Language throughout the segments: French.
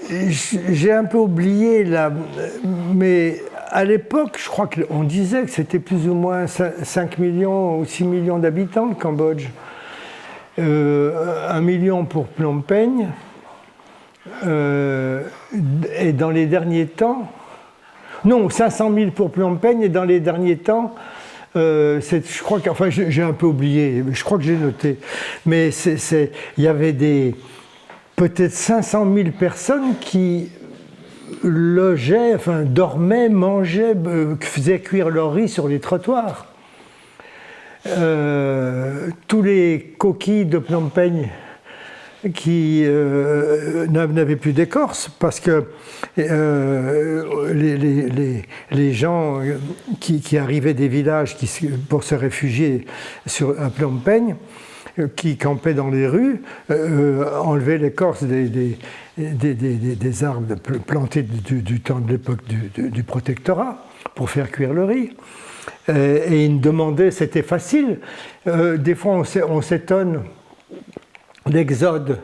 J'ai un peu oublié là, mais à l'époque, je crois qu'on disait que c'était plus ou moins 5 millions ou 6 millions d'habitants, le Cambodge. 1 million pour Phnom Penh. Et dans les derniers temps, non, 500 000 pour Phnom Penh, et dans les derniers temps, je crois que, enfin, j'ai un peu oublié, je crois que j'ai noté, mais il y avait peut-être 500 000 personnes qui logeaient, enfin, dormaient, mangeaient, faisaient cuire leur riz sur les trottoirs. Tous les coquilles de Phnom Penh qui n'avaient plus d'écorce parce que les gens qui arrivaient des villages pour se réfugier à Phnom Penh, qui campaient dans les rues, enlevaient l'écorce des arbres plantés du temps de l'époque du protectorat pour faire cuire le riz. Et ils me demandaient, c'était facile. Des fois, on s'étonne l'exode,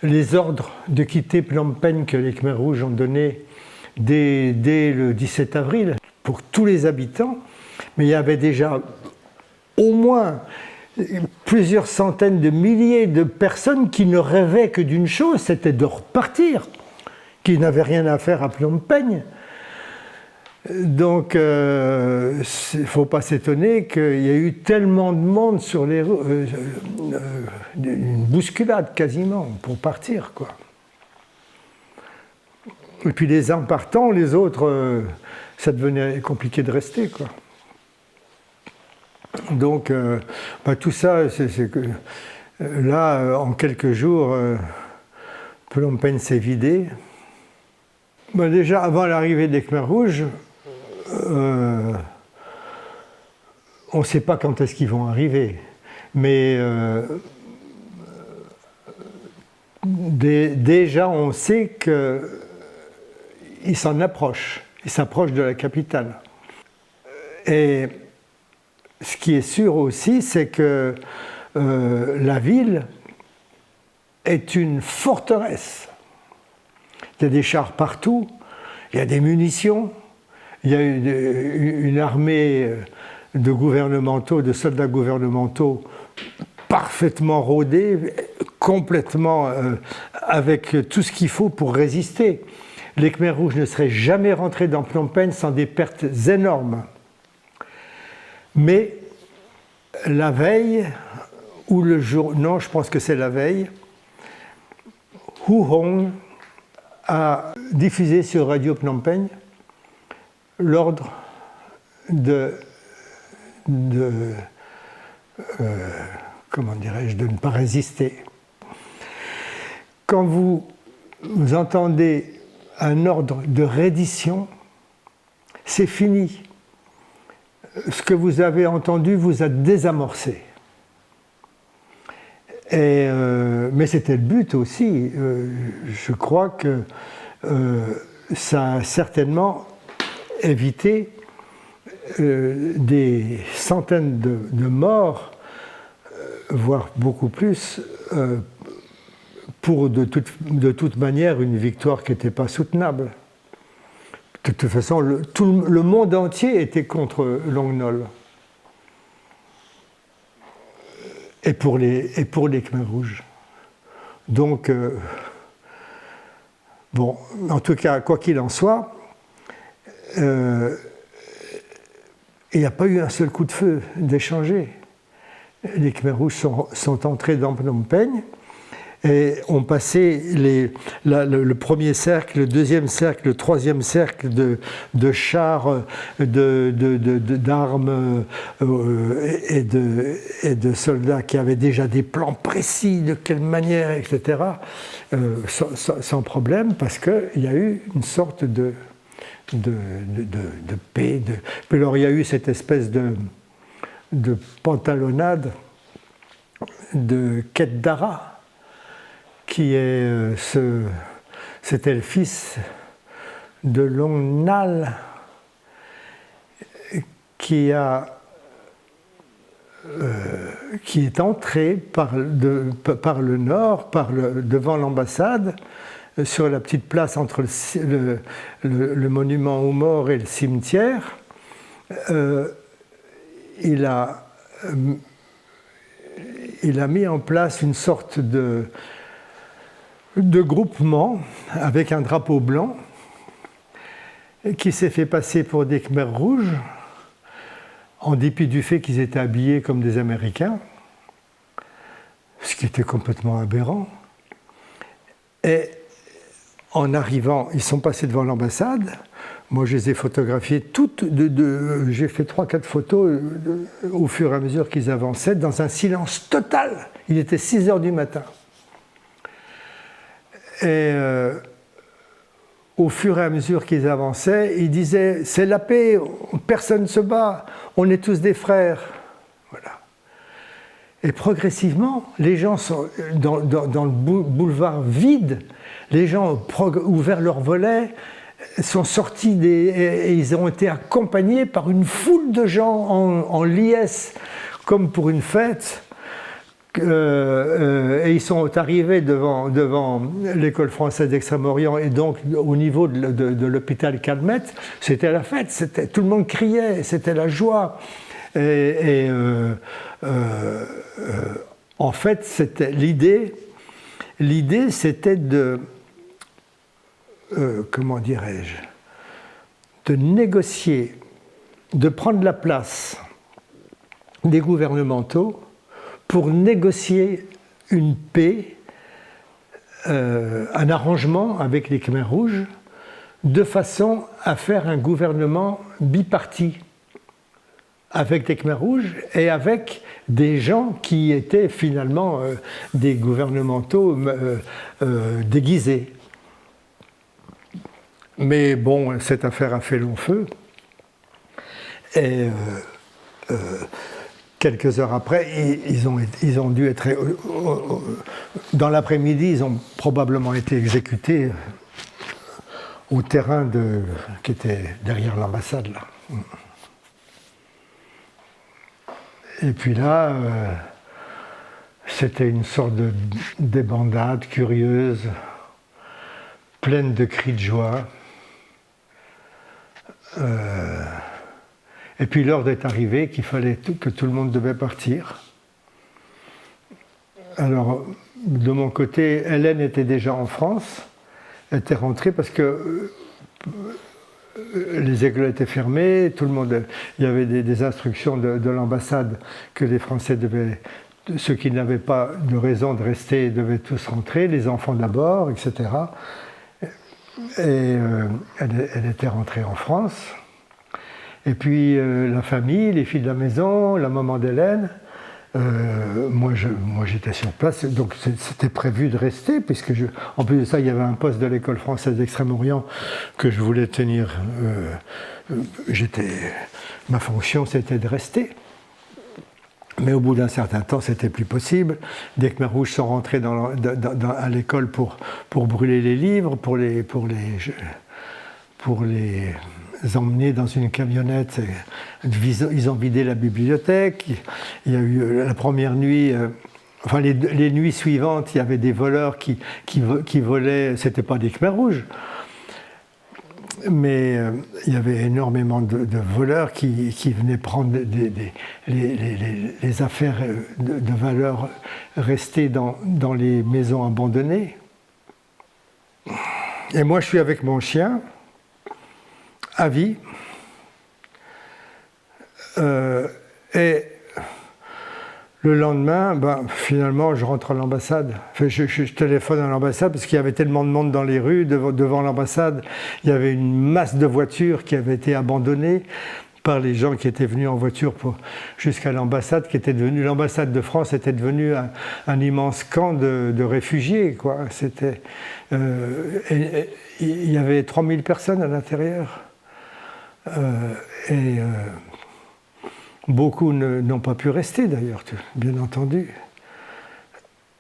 les ordres de quitter Phnom Penh que les Khmers rouges ont donnés dès le 17 avril pour tous les habitants. Mais il y avait déjà au moins plusieurs centaines de milliers de personnes qui ne rêvaient que d'une chose, c'était de repartir, qui n'avaient rien à faire à Phnom Penh. Donc, il ne faut pas s'étonner qu'il y a eu tellement de monde sur les rues, une bousculade quasiment pour partir, quoi. Et puis les uns partant, les autres, ça devenait compliqué de rester, quoi. Donc, tout ça, c'est que là, en quelques jours, Phnom Penh s'est vidé. Déjà, avant l'arrivée des Khmers rouges, on ne sait pas quand est-ce qu'ils vont arriver, mais déjà on sait qu'ils s'en approchent, ils s'approchent de la capitale. Et ce qui est sûr aussi, c'est que la ville est une forteresse. Il y a des chars partout, il y a des munitions. Il y a une armée de soldats gouvernementaux parfaitement rodés, complètement avec tout ce qu'il faut pour résister. Les Khmers rouges ne seraient jamais rentrés dans Phnom Penh sans des pertes énormes. Mais la veille, ou le jour, non, je pense que c'est la veille, Hu Hong a diffusé sur Radio Phnom Penh l'ordre comment dirais-je, de ne pas résister. Quand vous entendez un ordre de reddition, c'est fini. Ce que vous avez entendu vous a désamorcé. Mais c'était le but aussi. Je crois que ça a certainement évité des centaines de morts, voire beaucoup plus, pour de toute manière une victoire qui n'était pas soutenable. De toute façon, le monde entier était contre Long Nol. Et pour les Khmers rouges. Donc, bon, en tout cas, quoi qu'il en soit, il n'y a pas eu un seul coup de feu d'échanger. Les Khmers rouges sont entrés dans Phnom Penh et ont passé le premier cercle, le deuxième cercle, le troisième cercle de chars, d'armes et de soldats qui avaient déjà des plans précis de quelle manière, etc., sans problème, parce qu'il y a eu une sorte de paix. Puis alors il y a eu cette espèce de pantalonnade de Ket Dara, qui c'était le fils de Long Nal, qui est entré par le nord, devant l'ambassade, sur la petite place entre le monument aux morts et le cimetière, il a mis en place une sorte de groupement avec un drapeau blanc qui s'est fait passer pour des Khmers rouges, en dépit du fait qu'ils étaient habillés comme des Américains, ce qui était complètement aberrant. Et en arrivant, ils sont passés devant l'ambassade. Moi, je les ai photographiés toutes. J'ai fait 3-4 photos au fur et à mesure qu'ils avançaient, dans un silence total. Il était 6 heures du matin. Et au fur et à mesure qu'ils avançaient, ils disaient « c'est la paix, personne ne se bat, on est tous des frères ». Voilà. Et progressivement, les gens sont dans le boulevard vide, les gens ont ouvert leurs volets, sont sortis et ils ont été accompagnés par une foule de gens en liesse, comme pour une fête. Et ils sont arrivés devant l'école française d'Extrême-Orient et donc au niveau de l'hôpital Calmette, c'était la fête, tout le monde criait, c'était la joie. En fait, c'était l'idée c'était de comment dirais-je, de négocier, de prendre la place des gouvernementaux pour négocier une paix, un arrangement avec les Khmers rouges, de façon à faire un gouvernement biparti avec les Khmers rouges et avec des gens qui étaient finalement des gouvernementaux déguisés. Mais bon, cette affaire a fait long feu. Et quelques heures après, ils ont dû être... Dans l'après-midi, ils ont probablement été exécutés au terrain qui était derrière l'ambassade, là. Et puis là, c'était une sorte de débandade curieuse, pleine de cris de joie. Et puis l'ordre est arrivé qu'il fallait que tout le monde devait partir. Alors, de mon côté, Hélène était déjà en France, elle était rentrée parce que les écoles étaient fermées, tout le monde, il y avait des instructions de l'ambassade que les Français devaient, ceux qui n'avaient pas de raison de rester devaient tous rentrer, les enfants d'abord, etc. Et elle était rentrée en France. Et puis la famille, les filles de la maison, la maman d'Hélène, moi j'étais sur place, donc c'était prévu de rester, puisque en plus de ça, il y avait un poste de l'école française d'Extrême-Orient que je voulais tenir. Ma fonction, c'était de rester. Mais au bout d'un certain temps, c'était plus possible. Des Khmers rouges sont rentrés à l'école pour brûler les livres, pour les emmener dans une camionnette. Ils ont vidé la bibliothèque. Il y a eu la première nuit, enfin les nuits suivantes, il y avait des voleurs qui volaient. C'était pas des Khmers rouges, mais il y avait énormément de voleurs qui venaient prendre les affaires de valeur restées dans les maisons abandonnées. Et moi, je suis avec mon chien, à vie. Et le lendemain, finalement, je rentre à l'ambassade. Enfin, je téléphone à l'ambassade parce qu'il y avait tellement de monde dans les rues. Devant l'ambassade, il y avait une masse de voitures qui avaient été abandonnées par les gens qui étaient venus en voiture jusqu'à l'ambassade, l'ambassade de France était devenue un immense camp de réfugiés, quoi. Il y avait 3000 personnes à l'intérieur. Beaucoup n'ont pas pu rester d'ailleurs, bien entendu.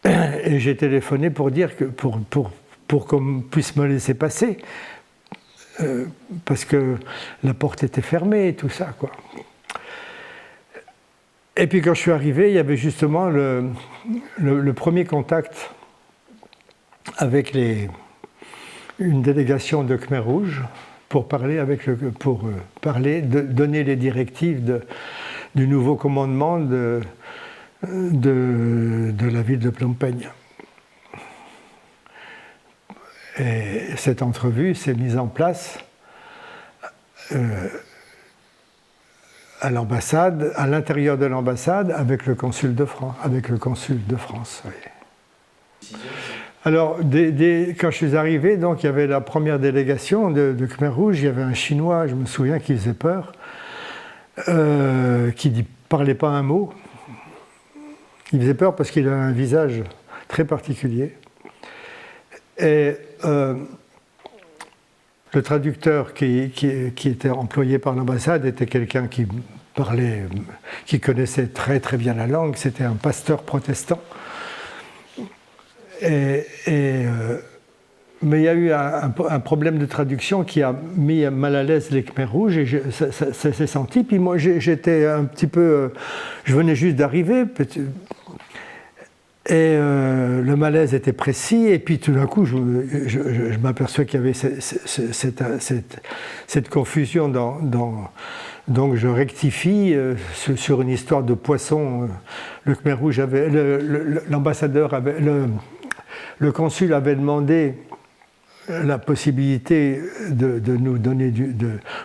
Et j'ai téléphoné pour dire que pour qu'on puisse me laisser passer, parce que la porte était fermée et tout ça, quoi. Et puis quand je suis arrivé, il y avait justement le premier contact avec les une délégation de Khmer Rouge pour parler, donner les directives du nouveau commandement de la ville de Phnom Penh. Et cette entrevue s'est mise en place à l'ambassade, à l'intérieur de l'ambassade, avec le consul de France. Oui. Alors, quand je suis arrivé, donc, il y avait la première délégation de Khmer Rouge, il y avait un Chinois, je me souviens, qui faisait peur, qui ne parlait pas un mot. Il faisait peur parce qu'il avait un visage très particulier. Et le traducteur qui était employé par l'ambassade était quelqu'un qui parlait, qui connaissait très très bien la langue, c'était un pasteur protestant. Mais il y a eu un problème de traduction qui a mis mal à l'aise les Khmer Rouges, et ça s'est senti. Puis moi, j'étais un petit peu... je venais juste d'arriver, et le malaise était précis, et puis tout d'un coup, je m'aperçois qu'il y avait cette confusion donc je rectifie sur une histoire de poisson. Le Khmer Rouge avait... l'ambassadeur avait... Le consul avait demandé la possibilité de nous donner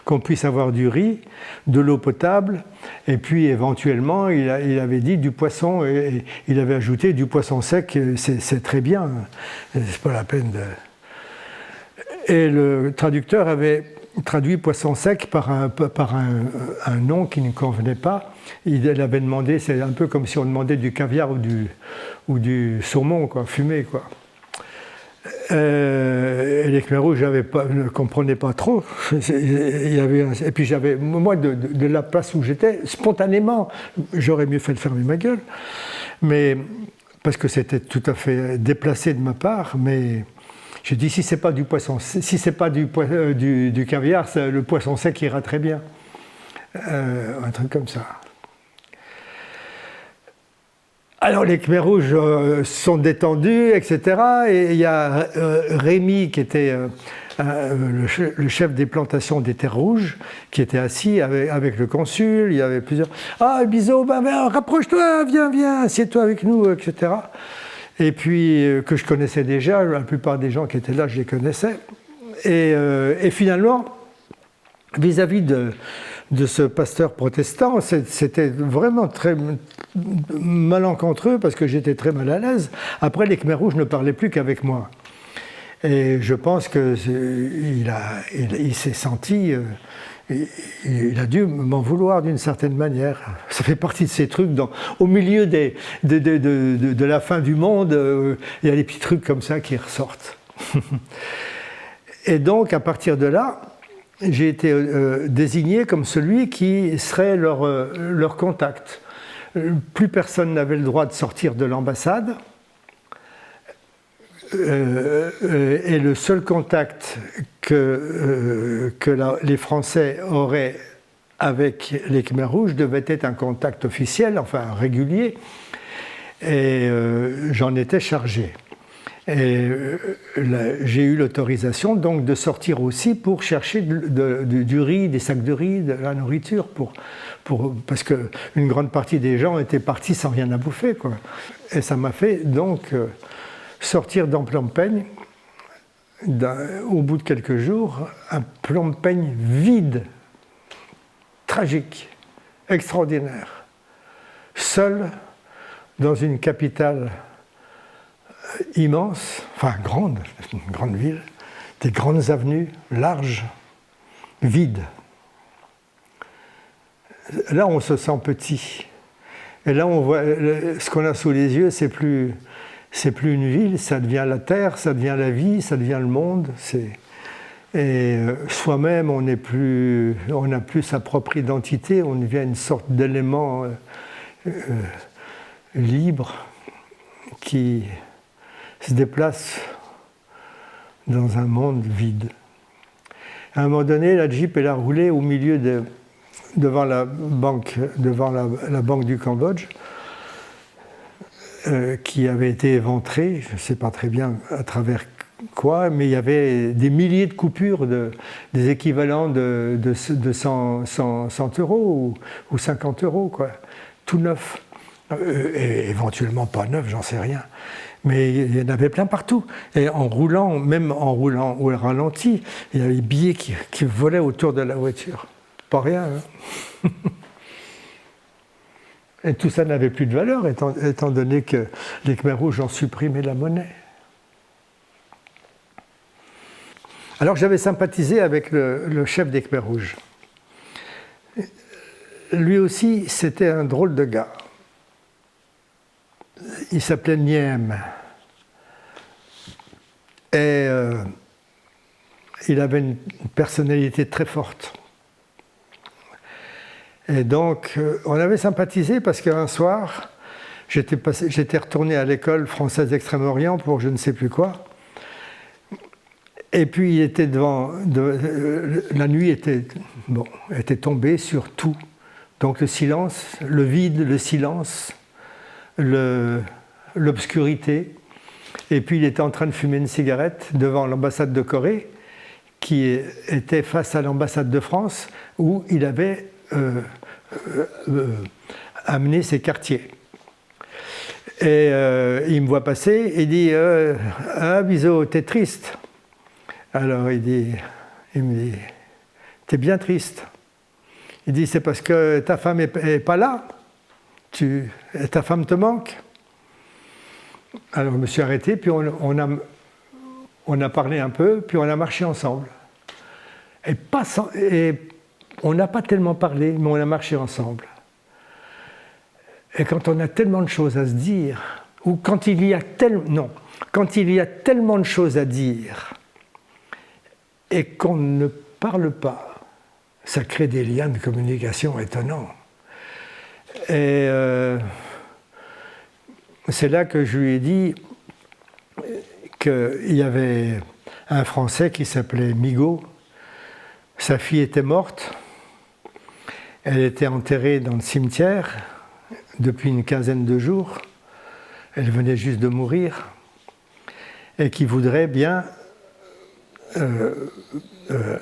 qu'on puisse avoir du riz, de l'eau potable, et puis éventuellement il avait dit du poisson, et il avait ajouté du poisson sec, c'est très bien, c'est pas la peine de... Et le traducteur avait traduit poisson sec par un nom qui ne convenait pas. Il avait demandé, c'est un peu comme si on demandait du caviar ou du saumon, quoi, fumé, quoi. Et les Khmer Rouges ne comprenaient pas trop. Et puis moi, de la place où j'étais, spontanément, j'aurais mieux fait de fermer ma gueule, mais parce que c'était tout à fait déplacé de ma part. Mais j'ai dit, si c'est pas du poisson, si c'est pas du caviar, le poisson sec ira très bien. Un truc comme ça. Alors les Khmer Rouges sont détendus, etc. Et il y a Rémi, qui était le chef des plantations des Terres Rouges, qui était assis avec le consul. Il y avait plusieurs... Ah, Bizo, rapproche-toi, viens, assieds-toi avec nous, etc. Et puis, que je connaissais déjà, la plupart des gens qui étaient là, je les connaissais. Et finalement, vis-à-vis de ce pasteur protestant, c'était vraiment très malencontreux parce que j'étais très mal à l'aise. Après, les Khmer Rouges ne parlaient plus qu'avec moi. Et je pense qu'il s'est senti... il a dû m'en vouloir d'une certaine manière. Ça fait partie de ces trucs, au milieu de la fin du monde, il y a des petits trucs comme ça qui ressortent. Et donc, à partir de là, j'ai été désigné comme celui qui serait leur contact. Plus personne n'avait le droit de sortir de l'ambassade. Et le seul contact que les Français auraient avec les Khmer Rouges devait être un contact officiel, enfin régulier. Et j'en étais chargé. Et j'ai eu l'autorisation donc de sortir aussi pour chercher du riz, des sacs de riz, de la nourriture, parce qu'une grande partie des gens étaient partis sans rien à bouffer, quoi. Et ça m'a fait donc sortir dans Phnom Penh, au bout de quelques jours, un Phnom Penh vide, tragique, extraordinaire, seul dans une capitale immense, enfin une grande ville, des grandes avenues, larges, vides. Là, on se sent petit. Et là, on voit ce qu'on a sous les yeux, c'est plus une ville, ça devient la terre, ça devient la vie, ça devient le monde. Et soi-même, on n'a plus sa propre identité, on devient une sorte d'élément libre qui se déplace dans un monde vide. À un moment donné, la Jeep, elle a roulé au milieu devant la banque du Cambodge, qui avait été éventrée, je ne sais pas très bien à travers quoi, mais il y avait des milliers de coupures, des équivalents de 100 euros ou 50 euros, quoi, tout neuf. Et éventuellement pas neuf, j'en sais rien. Mais il y en avait plein partout. Et en roulant, même en roulant au ralenti, il y avait des billets qui volaient autour de la voiture. Pas rien, hein. Et tout ça n'avait plus de valeur, étant donné que les Khmers rouges ont supprimé la monnaie. Alors j'avais sympathisé avec le chef des Khmers rouges. Lui aussi, c'était un drôle de gars. Il s'appelait Niem. Et il avait une personnalité très forte. Et donc, on avait sympathisé parce qu'un soir, j'étais retourné à l'école française d'Extrême-Orient pour je ne sais plus quoi. Et puis, il était la nuit était tombée sur tout. Donc, le silence, le vide, le silence, l'obscurité. Et puis, il était en train de fumer une cigarette devant l'ambassade de Corée, qui était face à l'ambassade de France, où il avait amener ses quartiers. Et il me voit passer et dit ah, Bizot, t'es triste. Alors il me dit t'es bien triste. Il dit c'est parce que ta femme est pas là. Ta femme te manque. Alors je me suis arrêté, puis on a parlé un peu, puis on a marché ensemble. Et on n'a pas tellement parlé, mais on a marché ensemble. Et quand on a tellement de choses à se dire, ou quand il y a tellement de choses à dire, et qu'on ne parle pas, ça crée des liens de communication étonnants. Et c'est là que je lui ai dit qu'il y avait un Français qui s'appelait Migaud. Sa fille était morte. Elle était enterrée dans le cimetière depuis une quinzaine de jours. Elle venait juste de mourir. Et qui voudrait bien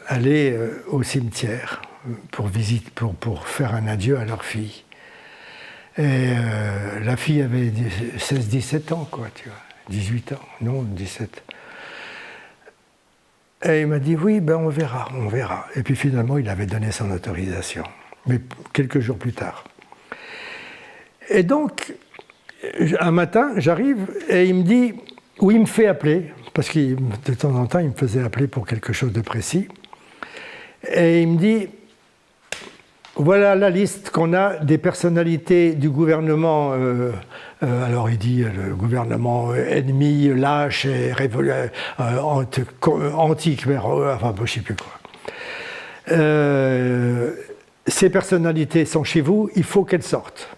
aller au cimetière pour faire un adieu à leur fille. Et la fille avait 16-17 ans, quoi, tu vois. 18 ans, non, 17. Et il m'a dit, oui, ben on verra. Et puis finalement, il avait donné son autorisation, mais quelques jours plus tard. Et donc, un matin, j'arrive et il me dit, ou il me fait appeler, parce que de temps en temps, il me faisait appeler pour quelque chose de précis. Et il me dit, voilà la liste qu'on a des personnalités du gouvernement. Alors il dit le gouvernement ennemi, lâche et anti-Khmer, enfin je ne sais plus quoi. Ces personnalités sont chez vous, il faut qu'elles sortent.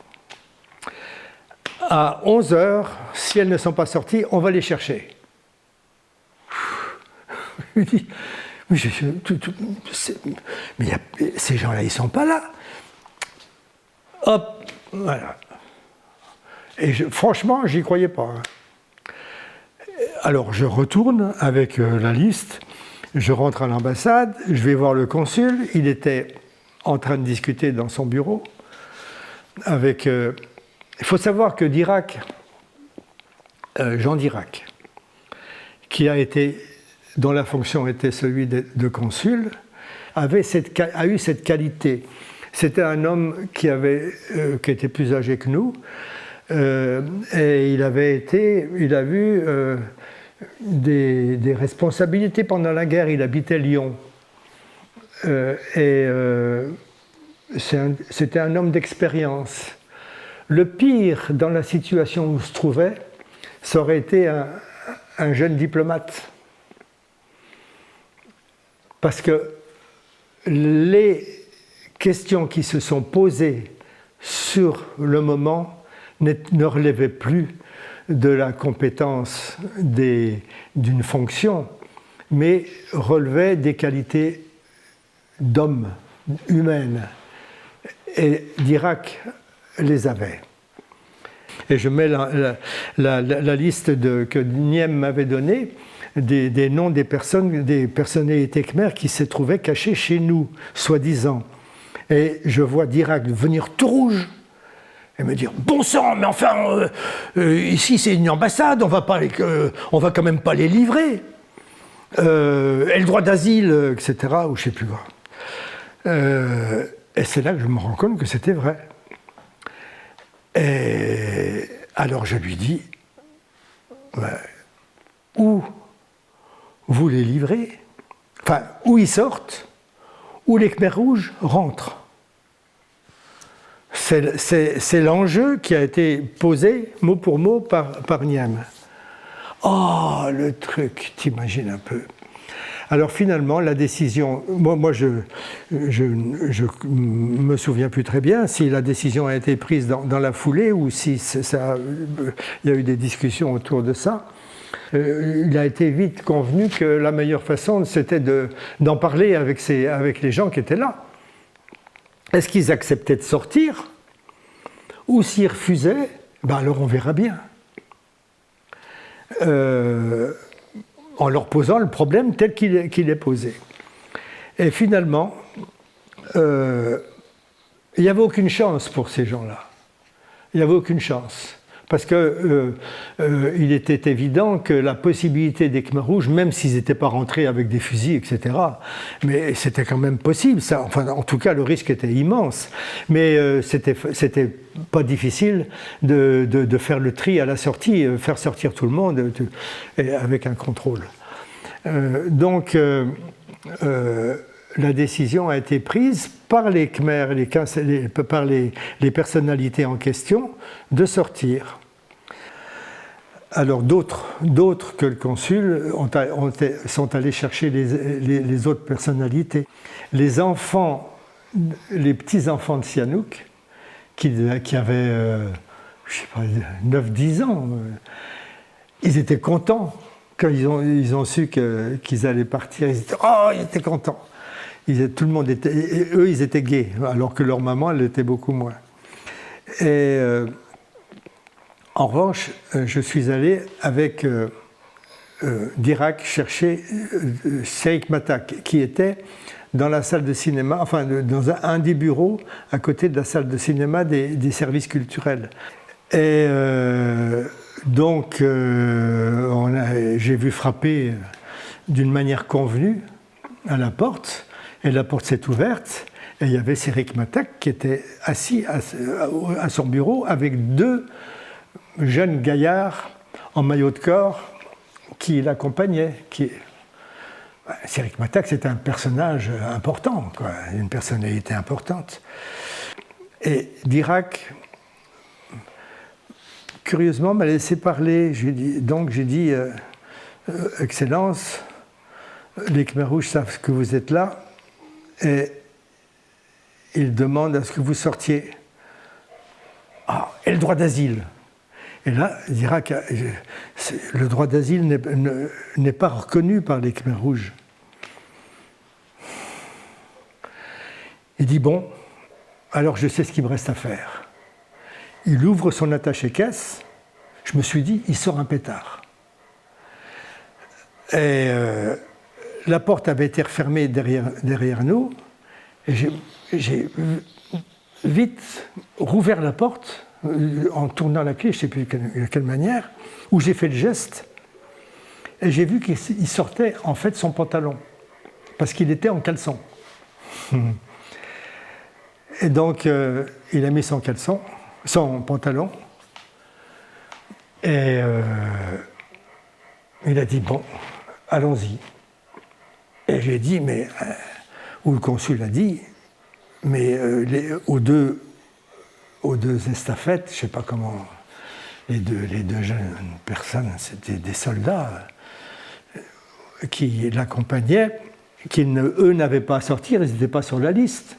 À 11h, si elles ne sont pas sorties, on va les chercher. Il dit, mais ces gens-là, ils ne sont pas là. Hop, voilà. Et franchement, j'y croyais pas. Alors, je retourne avec la liste, je rentre à l'ambassade, je vais voir le consul, il était en train de discuter dans son bureau avec... il faut savoir que Dirac, Jean Dirac, dont la fonction était celui de consul, a eu cette qualité. C'était un homme qui était plus âgé que nous, et il a vu des responsabilités pendant la guerre. Il habitait Lyon. C'était un homme d'expérience. Le pire dans la situation où il se trouvait, ça aurait été un jeune diplomate. Parce que les questions qui se sont posées sur le moment ne relevaient plus de la compétence d'une fonction, mais relevaient des qualités d'homme, humaines. Et Dirac les avait. Et je mets la liste que Niem m'avait donnée. des noms des personnalités khmères qui se trouvaient cachées chez nous, soi-disant. Et je vois Dirac devenir tout rouge et me dire « Bon sang, mais enfin, ici c'est une ambassade, on va quand même pas les livrer. Et le droit d'asile, etc. » ou je ne sais plus quoi. Et c'est là que je me rends compte que c'était vrai. Et alors je lui dis « Où vous les livrez, enfin, où ils sortent, où les Khmers rouges rentrent. » C'est l'enjeu qui a été posé mot pour mot par Niam. Oh, le truc, t'imagines un peu. Alors finalement, la décision, moi je me souviens plus très bien si la décision a été prise dans la foulée ou si il y a eu des discussions autour de ça. Il a été vite convenu que la meilleure façon, c'était d'en parler avec les gens qui étaient là. Est-ce qu'ils acceptaient de sortir? Ou s'ils refusaient, ben alors on verra bien. En leur posant le problème tel qu'il est posé. Et finalement, il n'y avait aucune chance pour ces gens-là. Il n'y avait aucune chance. Parce qu'il était évident que la possibilité des Khmers rouges, même s'ils n'étaient pas rentrés avec des fusils, etc., mais c'était quand même possible. Ça, enfin, en tout cas, le risque était immense. Mais c'était pas difficile de faire le tri à la sortie, faire sortir tout le monde avec un contrôle. Donc, la décision a été prise par les Khmers, par les personnalités en question, de sortir. Alors d'autres que le consul sont allés chercher les autres personnalités. Les petits-enfants de Sihanouk, qui avaient, je sais pas, 9-10 ans, ils étaient contents quand ils ont su qu'ils allaient partir. Ils étaient contents. Tout le monde eux, ils étaient gays, alors que leur maman, elle l'était beaucoup moins. Et en revanche, je suis allé avec Dirac chercher Sheikh Matak, qui était dans la salle de cinéma, enfin dans un des bureaux à côté de la salle de cinéma des services culturels. Et donc, j'ai vu frapper d'une manière convenue à la porte. Et la porte s'est ouverte, et il y avait Sheikh Matak qui était assis à son bureau avec 2 jeunes gaillards en maillot de corps qui l'accompagnaient. Sheikh Matak, c'était un personnage important, quoi, une personnalité importante. Et Dirac, curieusement, m'a laissé parler. J'ai dit Excellence, les Khmers rouges savent que vous êtes là. Et il demande à ce que vous sortiez. Et le droit d'asile. Et là, il dira que le droit d'asile n'est pas reconnu par les Khmers rouges. Il dit bon, alors je sais ce qu'il me reste à faire. Il ouvre son attaché-caisse. Je me suis dit, il sort un pétard. Et la porte avait été refermée derrière nous, et j'ai vite rouvert la porte en tournant la clé, je ne sais plus de quelle manière, où j'ai fait le geste, et j'ai vu qu'il sortait en fait son pantalon, parce qu'il était en caleçon. Et donc, il a mis son pantalon, et il a dit, bon, allons-y. Et j'ai dit, ou le consul a dit, mais aux deux estafettes, je ne sais pas comment, les deux jeunes personnes, c'était des soldats qui l'accompagnaient, eux n'avaient pas à sortir, ils n'étaient pas sur la liste.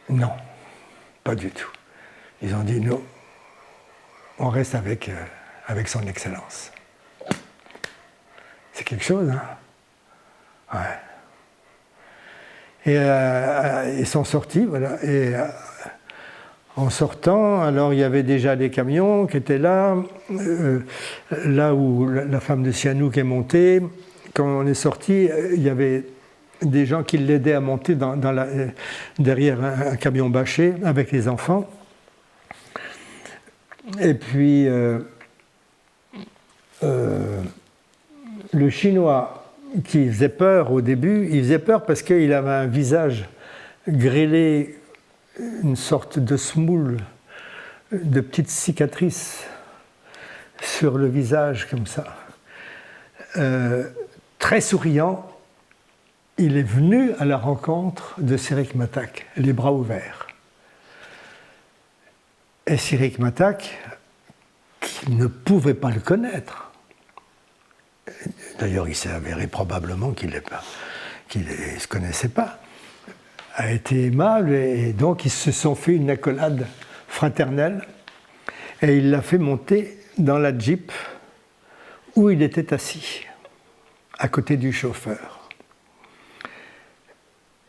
Non, pas du tout. Ils ont dit, non, on reste avec son Excellence. C'est quelque chose, hein? Ouais. Et ils sont sortis, voilà. Et En sortant, alors il y avait déjà des camions qui étaient là, là où la femme de Sihanouk est montée. Quand on est sorti, il y avait des gens qui l'aidaient à monter derrière un camion bâché avec les enfants. Et puis, le Chinois qui faisait peur au début, il faisait peur parce qu'il avait un visage grêlé, une sorte de smoule, de petites cicatrices sur le visage comme ça. Très souriant, il est venu à la rencontre de Siric Matak, les bras ouverts. Et Siric Matak, qui ne pouvait pas le connaître, d'ailleurs il s'est avéré probablement qu'il ne se connaissait pas, a été aimable et donc ils se sont fait une accolade fraternelle et il l'a fait monter dans la Jeep où il était assis, à côté du chauffeur.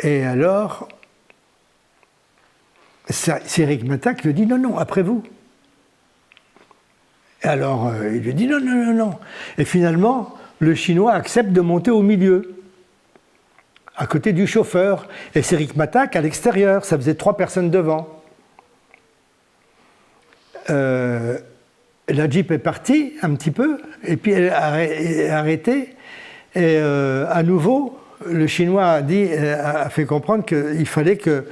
Et alors, Siric Matak lui dit non, non, après vous. Et alors, il lui dit non, non, non, non. Et finalement, le Chinois accepte de monter au milieu, à côté du chauffeur, et Siric Matak à l'extérieur, ça faisait 3 personnes devant. La Jeep est partie un petit peu, et puis elle est arrêtée, et à nouveau, le Chinois a fait comprendre qu'il fallait que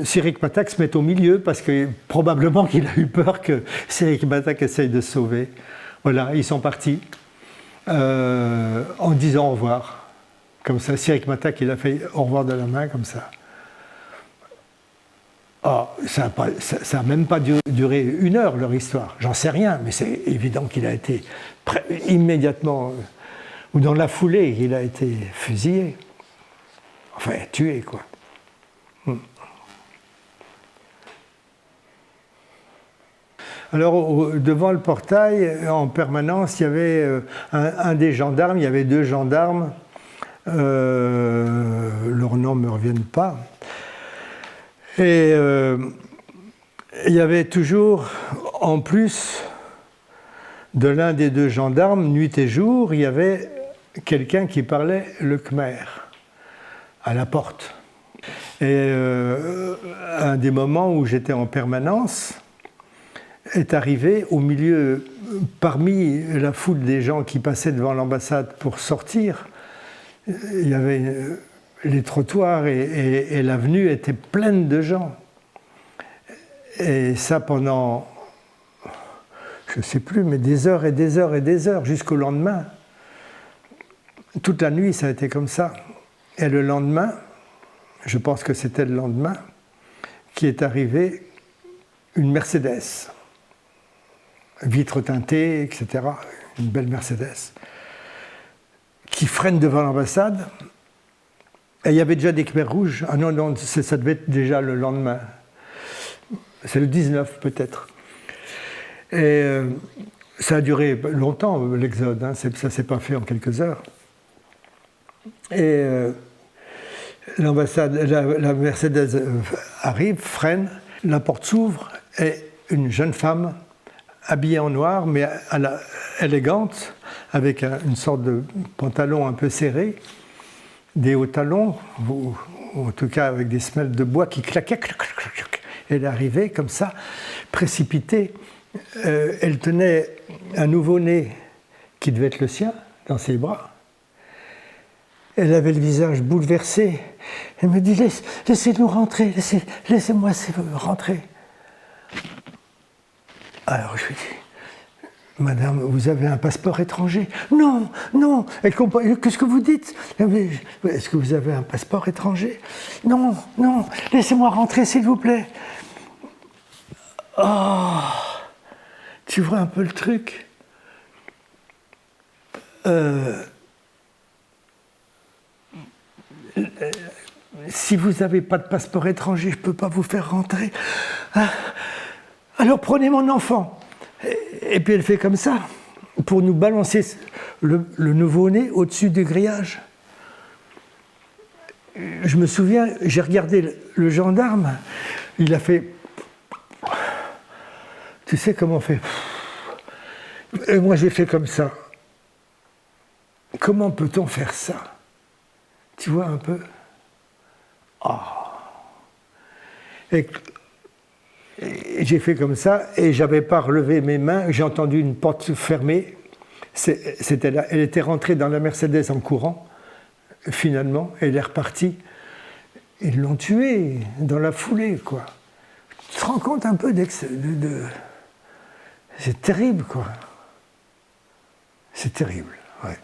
Siric Matak se mette au milieu, parce que probablement qu'il a eu peur que Siric Matak essaye de se sauver. Voilà, ils sont partis en disant au revoir. Comme ça, Siric Matak, il a fait au revoir de la main, comme ça. Oh, ça n'a même pas duré 1 heure, leur histoire. J'en sais rien, mais c'est évident qu'il a été immédiatement, ou dans la foulée, il a été fusillé. Enfin, tué, quoi. Alors, devant le portail, en permanence, il y avait un des gendarmes, il y avait 2 gendarmes, leurs noms ne me reviennent pas. Et il y avait toujours, en plus de l'un des 2 gendarmes, nuit et jour, il y avait quelqu'un qui parlait le khmer à la porte. Et un des moments où j'étais en permanence est arrivé au milieu, parmi la foule des gens qui passaient devant l'ambassade pour sortir, il y avait les trottoirs et l'avenue étaient pleines de gens. Et ça pendant, je ne sais plus, mais des heures et des heures et des heures, jusqu'au lendemain. Toute la nuit, ça a été comme ça. Et le lendemain, je pense que c'était le lendemain, qui est arrivé une Mercedes, vitres teintées, etc., une belle Mercedes, qui freine devant l'ambassade. Et il y avait déjà des khmers rouges. Ah non, non, ça devait être déjà le lendemain. C'est le 19 peut-être. Et ça a duré longtemps, l'exode. Hein, ça ne s'est pas fait en quelques heures. Et l'ambassade, la Mercedes arrive, freine, la porte s'ouvre et une jeune femme habillée en noir, mais élégante, avec une sorte de pantalon un peu serré, des hauts talons, ou en tout cas avec des semelles de bois qui claquaient. Elle arrivait comme ça, précipitée. Elle tenait un nouveau-né qui devait être le sien dans ses bras. Elle avait le visage bouleversé. Elle me dit « Laissez-nous rentrer, laissez-moi rentrer. » Alors je lui dis « Madame, vous avez un passeport étranger ?»« Non, non. » Elle comprend. « Qu'est-ce que vous dites ? Est-ce que vous avez un passeport étranger ? »« Non, non. Laissez-moi rentrer, s'il vous plaît. » Oh, tu vois un peu le truc. Si vous n'avez pas de passeport étranger, je ne peux pas vous faire rentrer. Alors prenez mon enfant. Et puis elle fait comme ça, pour nous balancer le nouveau-né au-dessus du grillage. Je me souviens, j'ai regardé le gendarme, il a fait... Tu sais comment on fait? Et moi j'ai fait comme ça. Comment peut-on faire ça? Tu vois un peu? Et j'ai fait comme ça et j'avais pas relevé mes mains. J'ai entendu une porte fermée. Elle était rentrée dans la Mercedes en courant, finalement, et elle est repartie. Ils l'ont tuée dans la foulée, quoi. Tu te rends compte un peu C'est terrible, quoi. C'est terrible, ouais.